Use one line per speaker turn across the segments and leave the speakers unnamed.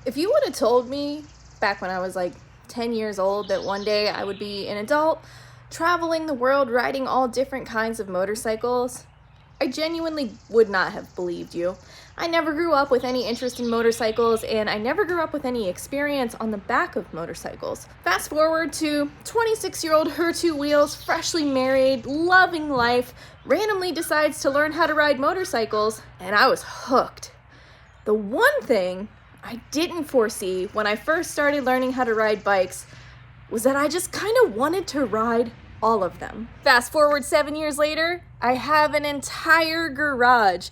If you would have told me back when I was like 10 years old that one day I would be an adult, traveling the world, riding all different kinds of motorcycles, I genuinely would not have believed you. I never grew up with any interest in motorcycles, and I never grew up with any experience on the back of motorcycles. Fast forward to 26-year-old her two wheels, freshly married, loving life, randomly decides to learn how to ride motorcycles, and I was hooked. The one thing I didn't foresee when I first started learning how to ride bikes was that I just kind of wanted to ride all of them. Fast forward 7 years later, I have an entire garage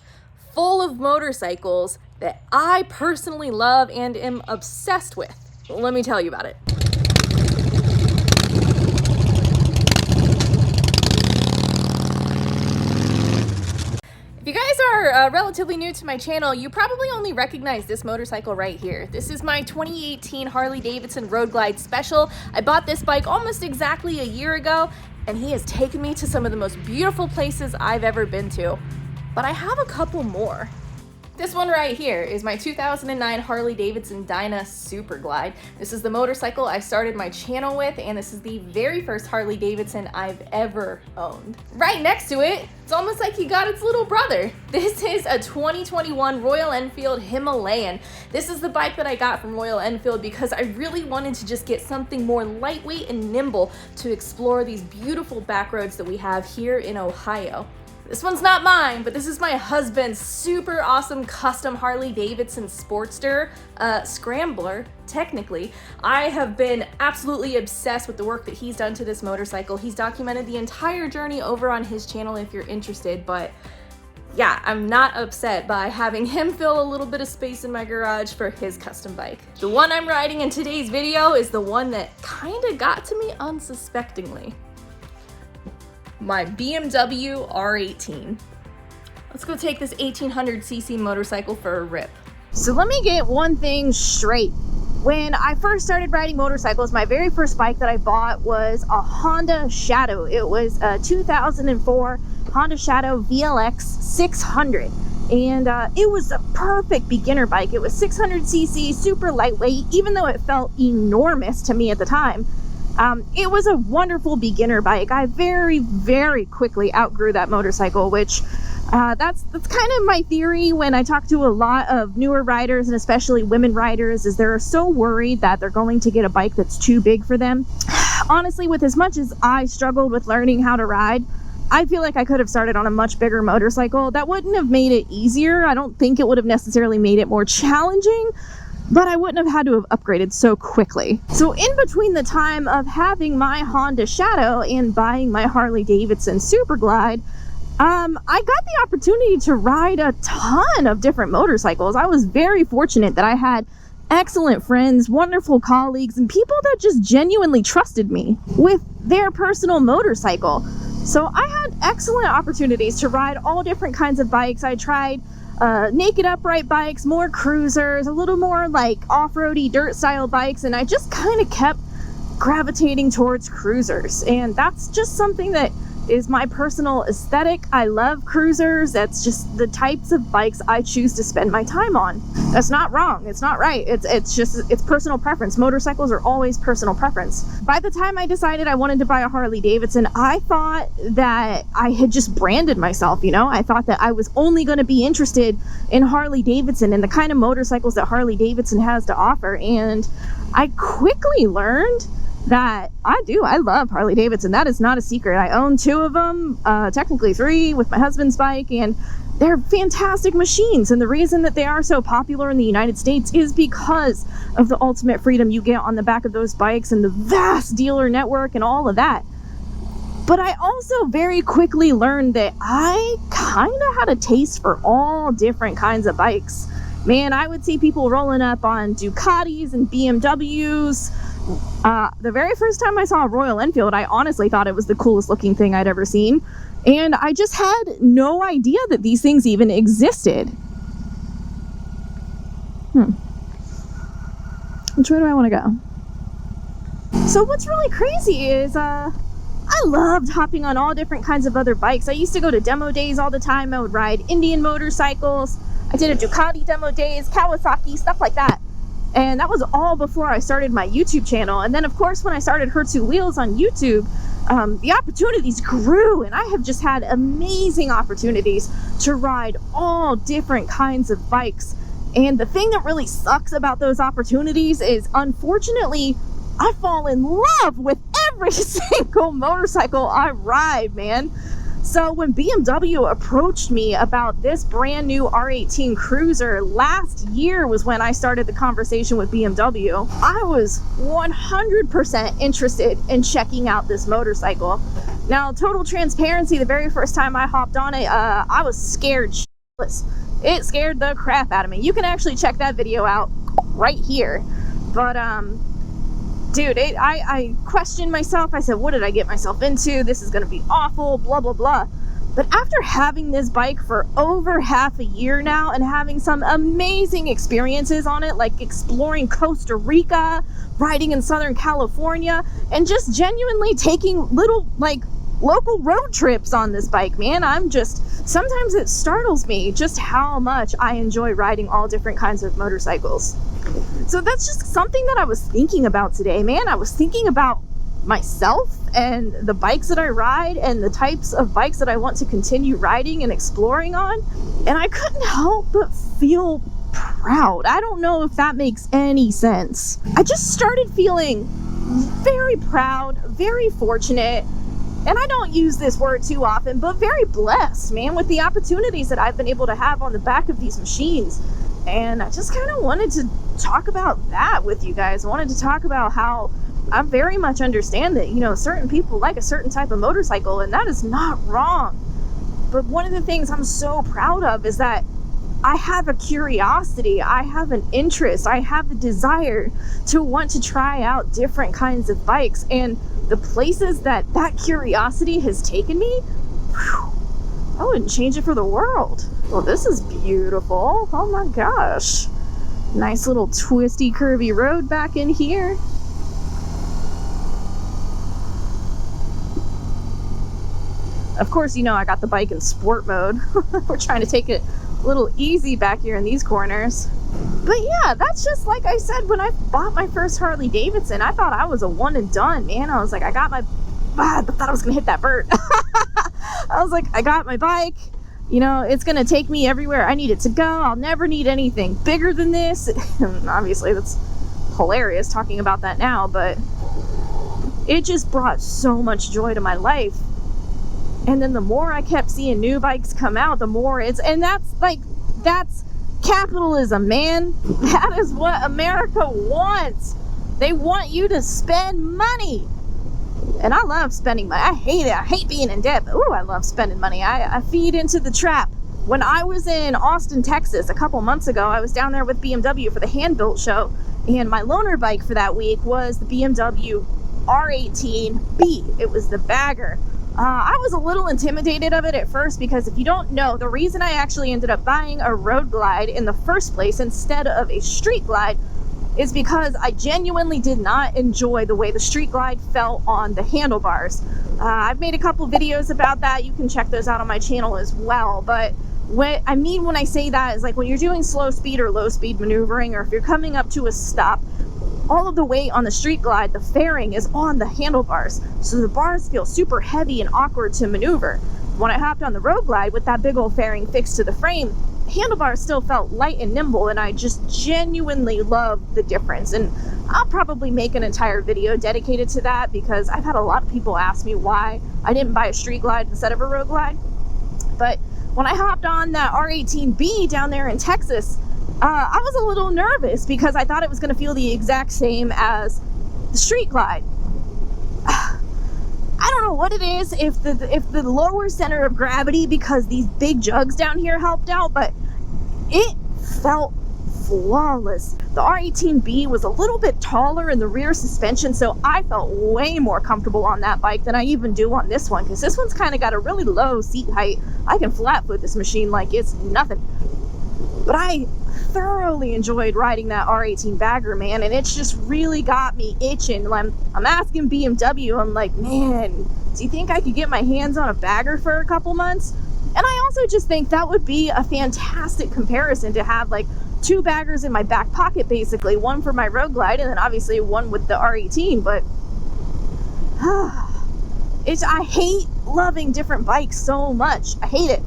full of motorcycles that I personally love and am obsessed with. Let me tell you about it. If you guys are relatively new to my channel, you probably only recognize this motorcycle right here. This is my 2018 Harley-Davidson Road Glide Special. I bought this bike almost exactly a year ago, and he has taken me to some of the most beautiful places I've ever been to. But I have a couple more. This one right here is my 2009 Harley-Davidson Dyna Super Glide. This is the motorcycle I started my channel with, and this is the very first Harley-Davidson I've ever owned. Right next to it, it's almost like he got its little brother. This is a 2021 Royal Enfield Himalayan. This is the bike that I got from Royal Enfield because I really wanted to just get something more lightweight and nimble to explore these beautiful back roads that we have here in Ohio. This one's not mine, but this is my husband's super awesome custom Harley-Davidson Sportster Scrambler, technically. I have been absolutely obsessed with the work that he's done to this motorcycle. He's documented the entire journey over on his channel if you're interested, but yeah, I'm not upset by having him fill a little bit of space in my garage for his custom bike. The one I'm riding in today's video is the one that kind of got to me unsuspectingly. My BMW R18. Let's go take this 1800cc motorcycle for a rip. So let me get one thing straight. When I first started riding motorcycles, my very first bike that I bought was a Honda Shadow. It was a 2004 Honda Shadow VLX 600. And it was a perfect beginner bike. It was 600cc, super lightweight, even though it felt enormous to me at the time. It was a wonderful beginner bike. I very, very quickly outgrew that motorcycle, which that's kind of my theory when I talk to a lot of newer riders, and especially women riders, is they're so worried that they're going to get a bike that's too big for them. Honestly, with as much as I struggled with learning how to ride, I feel like I could have started on a much bigger motorcycle. That wouldn't have made it easier. I don't think it would have necessarily made it more challenging, but I wouldn't have had to have upgraded so quickly. So in between the time of having my Honda Shadow and buying my Harley-Davidson Super Glide, I got the opportunity to ride a ton of different motorcycles. I was very fortunate that I had excellent friends, wonderful colleagues, and people that just genuinely trusted me with their personal motorcycle. So I had excellent opportunities to ride all different kinds of bikes. I tried naked upright bikes, more cruisers, a little more like off-roady dirt style bikes, and I just kind of kept gravitating towards cruisers, and that's just something that is my personal aesthetic. I love cruisers. That's just the types of bikes I choose to spend my time on. That's not wrong. It's not right. It's personal preference. Motorcycles are always personal preference. By the time I decided I wanted to buy a Harley-Davidson, I thought that I had just branded myself, you know? I thought that I was only going to be interested in Harley-Davidson and the kind of motorcycles that Harley-Davidson has to offer, and I quickly learned that I love Harley-Davidson. That is not a secret. I own 2 of them, technically 3 with my husband's bike, and they're fantastic machines. And the reason that they are so popular in the United States is because of the ultimate freedom you get on the back of those bikes and the vast dealer network and all of that. But I also very quickly learned that I kind of had a taste for all different kinds of bikes. Man, I would see people rolling up on Ducatis and BMWs. The very first time I saw a Royal Enfield, I honestly thought it was the coolest looking thing I'd ever seen. And I just had no idea that these things even existed. Which way do I want to go? So what's really crazy is, I loved hopping on all different kinds of other bikes. I used to go to demo days all the time. I would ride Indian motorcycles. I did a Ducati demo days, Kawasaki, stuff like that. And that was all before I started my YouTube channel. And then, of course, when I started Her Two Wheels on YouTube, the opportunities grew, and I have just had amazing opportunities to ride all different kinds of bikes. And the thing that really sucks about those opportunities is, unfortunately, I fall in love with every single motorcycle I ride, man. So when BMW approached me about this brand new R18 Cruiser last year was when I started the conversation with BMW. I was 100% interested in checking out this motorcycle. Now, total transparency, the very first time I hopped on it, I was scared shitless. It scared the crap out of me. You can actually check that video out right here. But, dude, I questioned myself. I said, what did I get myself into? This is going to be awful, blah, blah, blah. But after having this bike for over half a year now and having some amazing experiences on it, like exploring Costa Rica, riding in Southern California, and just genuinely taking little, like, local road trips on this bike, man, sometimes it startles me just how much I enjoy riding all different kinds of motorcycles. So that's just something that I was thinking about today, man. I was thinking about myself and the bikes that I ride and the types of bikes that I want to continue riding and exploring on. And I couldn't help but feel proud. I don't know if that makes any sense. I just started feeling very proud, very fortunate, and I don't use this word too often, but very blessed, man, with the opportunities that I've been able to have on the back of these machines. And I just kind of wanted to talk about that with you guys. I wanted to talk about how I very much understand that, you know, certain people like a certain type of motorcycle, and that is not wrong. But one of the things I'm so proud of is that I have a curiosity, I have an interest, I have the desire to want to try out different kinds of bikes. And the places that curiosity has taken me, whew, I wouldn't change it for the world. Well, this is beautiful. Oh my gosh. Nice little twisty, curvy road back in here. Of course, you know, I got the bike in sport mode. We're trying to take it a little easy back here in these corners. But yeah, that's just like I said, when I bought my first Harley-Davidson, I thought I was a one and done, man. I was like, I got my, I thought I was gonna hit that vert. I was like, I got my bike, you know, it's gonna take me everywhere I need it to go. I'll never need anything bigger than this. And obviously that's hilarious talking about that now, but it just brought so much joy to my life. And then the more I kept seeing new bikes come out, the more and that's capitalism, man. That is what America wants. They want you to spend money. And I love spending money. I hate it. I hate being in debt. But ooh, I love spending money. I feed into the trap. When I was in Austin, Texas, a couple months ago, I was down there with BMW for the hand-built show. And my loaner bike for that week was the BMW R18B. It was the bagger. I was a little intimidated of it at first because if you don't know, the reason I actually ended up buying a road glide in the first place instead of a street glide is because I genuinely did not enjoy the way the street glide felt on the handlebars. I've made a couple videos about that. You can check those out on my channel as well. But what I mean when I say that is like when you're doing slow speed or low speed maneuvering, or if you're coming up to a stop, all of the weight on the street glide, the fairing is on the handlebars. So the bars feel super heavy and awkward to maneuver. When I hopped on the road glide with that big old fairing fixed to the frame, the handlebars still felt light and nimble, and I just genuinely love the difference. And I'll probably make an entire video dedicated to that because I've had a lot of people ask me why I didn't buy a street glide instead of a road glide. But when I hopped on that R18B down there in Texas, I was a little nervous because I thought it was going to feel the exact same as the street glide. I don't know what it is, if the lower center of gravity, because these big jugs down here helped out, but it felt flawless. The R18B was a little bit taller in the rear suspension, so I felt way more comfortable on that bike than I even do on this one, because this one's kind of got a really low seat height. I can flat foot this machine like it's nothing. But I thoroughly enjoyed riding that R18 bagger, man, and it's just really got me itching. I'm asking BMW, I'm like, man, do you think I could get my hands on a bagger for a couple months? And I also just think that would be a fantastic comparison to have like 2 baggers in my back pocket, basically. One for my Road Glide, and then obviously one with the R18, but I hate loving different bikes so much. I hate it.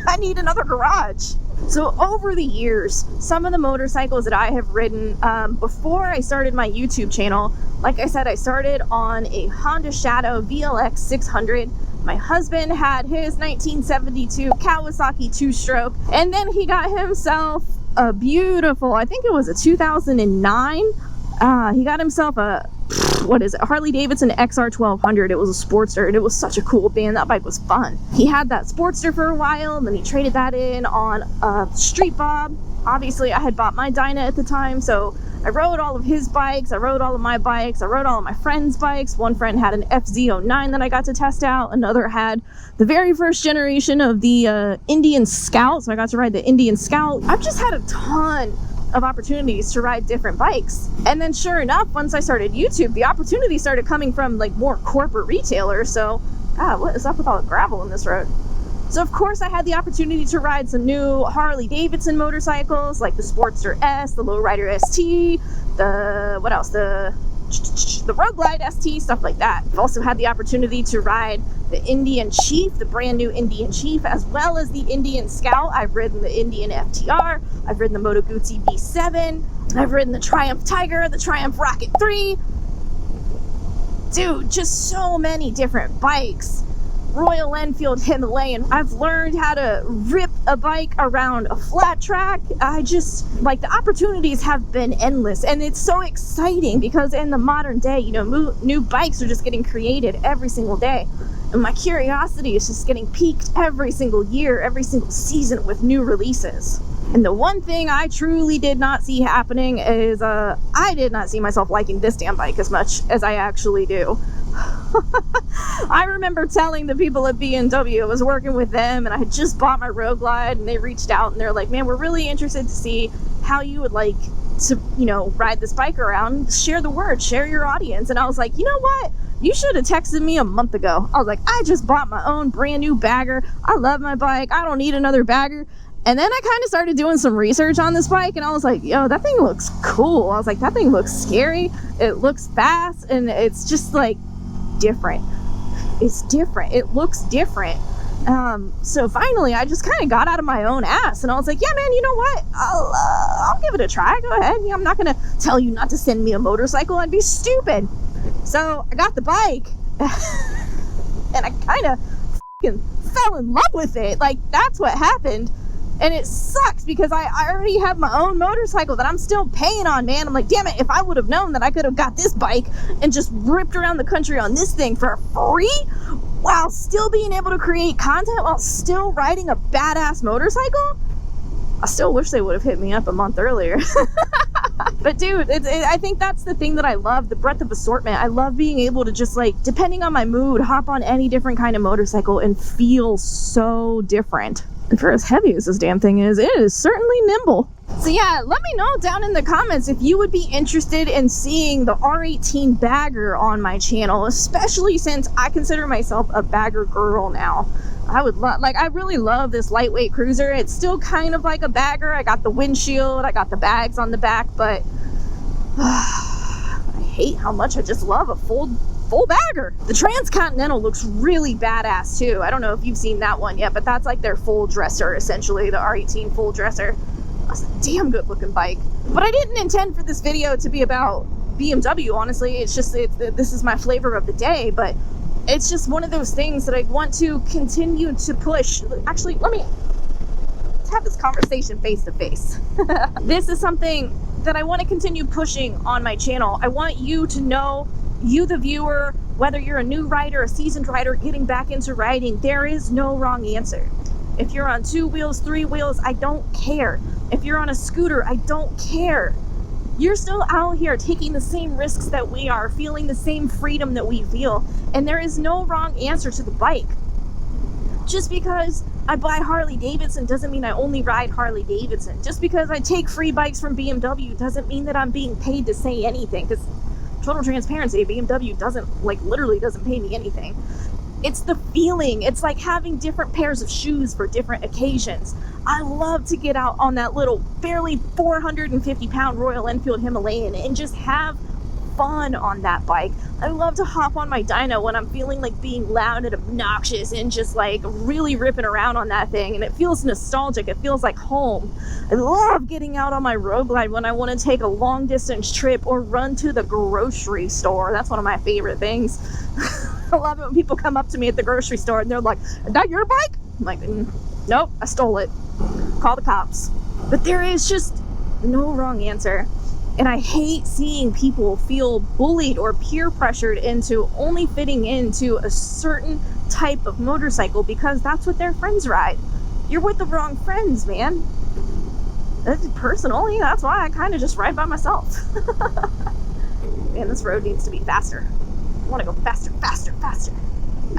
I need another garage. So over the years, some of the motorcycles that I have ridden, before I started my YouTube channel, like I said, I started on a Honda Shadow VLX 600. My husband had his 1972 Kawasaki 2-stroke, and then he got himself a beautiful, I think it was a 2009. He got himself a, what is it, Harley-Davidson XR 1200. It was a Sportster, and it was such a cool band. That bike was fun. He had that Sportster for a while, and then he traded that in on a Street Bob. Obviously, I had bought my Dyna at the time, so I rode all of his bikes, I rode all of my bikes, I rode all of my friends' bikes. One friend had an FZ09 that I got to test out. Another had the very first generation of the Indian Scout, so I got to ride the Indian Scout. I've just had a ton of opportunities to ride different bikes. And then sure enough, once I started YouTube, the opportunities started coming from like more corporate retailers. So, God, what is up with all the gravel in this road? So of course I had the opportunity to ride some new Harley-Davidson motorcycles, like the Sportster S, the Lowrider ST, what else? The Road Glide ST, stuff like that. I've also had the opportunity to ride the Indian Chief, the brand new Indian Chief, as well as the Indian Scout. I've ridden the Indian FTR, I've ridden the Moto Guzzi B7, I've ridden the Triumph Tiger, the Triumph Rocket 3. Dude, just so many different bikes. Royal Enfield Himalayan. I've learned how to rip a bike around a flat track. I just, like, the opportunities have been endless, and it's so exciting because in the modern day, you know, new bikes are just getting created every single day, and my curiosity is just getting piqued every single year, every single season with new releases. And the one thing I truly did not see happening is I did not see myself liking this damn bike as much as I actually do. I remember telling the people at BMW, I was working with them, and I had just bought my Road Glide, and they reached out and they're like, man, we're really interested to see how you would like to, you know, ride this bike around. Share the word, share your audience. And I was like, you know what? You should have texted me a month ago. I was like, I just bought my own brand new bagger. I love my bike. I don't need another bagger. And then I kind of started doing some research on this bike, and I was like, yo, that thing looks cool. I was like, that thing looks scary. It looks fast, and it's just like different. It's different. It looks different. So finally, I just kind of got out of my own ass, and I was like, yeah, man, you know what? I'll give it a try. Go ahead. I'm not going to tell you not to send me a motorcycle. I'd be stupid. So I got the bike, and I kind of fucking fell in love with it. Like, that's what happened. And it sucks because I already have my own motorcycle that I'm still paying on, man. I'm like, damn it, if I would have known that I could have got this bike and just ripped around the country on this thing for free while still being able to create content while still riding a badass motorcycle, I still wish they would have hit me up a month earlier. But dude, I think that's the thing that I love, the breadth of assortment. I love being able to just, like, depending on my mood, hop on any different kind of motorcycle and feel so different. And for as heavy as this damn thing is, it is certainly nimble. So yeah, let me know down in the comments if you would be interested in seeing the R18 bagger on my channel, especially since I consider myself a bagger girl now. I would I really love this lightweight cruiser. It's still kind of like a bagger. I got the windshield, I got the bags on the back, but I hate how much I just love a full bagger. The Transcontinental looks really badass too. I don't know if you've seen that one yet, but that's like their full dresser, essentially, the R18 full dresser. That's a damn good looking bike. But I didn't intend for this video to be about BMW, honestly. It's just, this is my flavor of the day, but it's just one of those things that I want to continue to push. Actually, let's have this conversation face to face. This is something that I want to continue pushing on my channel. I want you to know, you the viewer, whether you're a new rider, a seasoned rider getting back into riding, there is no wrong answer. If you're on 2 wheels, 3 wheels, I don't care. If you're on a scooter, I don't care. You're still out here taking the same risks that we are, feeling the same freedom that we feel, and there is no wrong answer to the bike. Just because I buy Harley-Davidson doesn't mean I only ride Harley-Davidson. Just because I take free bikes from BMW doesn't mean that I'm being paid to say anything, because total transparency, BMW literally doesn't pay me anything. It's the feeling. It's like having different pairs of shoes for different occasions. I love to get out on that little barely 450-pound Royal Enfield Himalayan and just have fun on that bike. I love to hop on my Dyna when I'm feeling like being loud and obnoxious and just like really ripping around on that thing, and it feels nostalgic. It feels like home. I love getting out on my road glide when I want to take a long distance trip or run to the grocery store. That's one of my favorite things. I love it when people come up to me at the grocery store and they're like, "Is that your bike?" I'm like, "Nope, I stole it. Call the cops." But there is just no wrong answer. And I hate seeing people feel bullied or peer pressured into only fitting into a certain type of motorcycle because that's what their friends ride. You're with the wrong friends, man. Personally, that's why I kind of just ride by myself. Man, this road needs to be faster. I want to go faster, faster, faster.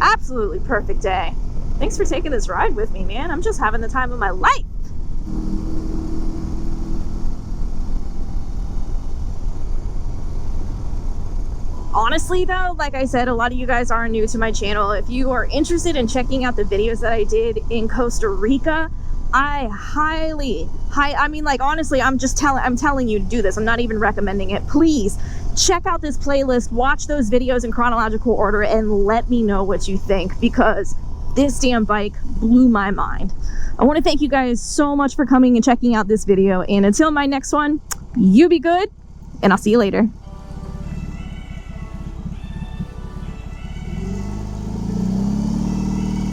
Absolutely perfect day. Thanks for taking this ride with me, man. I'm just having the time of my life. Honestly though, like I said, a lot of you guys are new to my channel. If you are interested in checking out the videos that I did in Costa Rica, I honestly, I'm telling you to do this. I'm not even recommending it. Please check out this playlist, watch those videos in chronological order, and let me know what you think, because this damn bike blew my mind. I want to thank you guys so much for coming and checking out this video, and until my next one, you be good, and I'll see you later.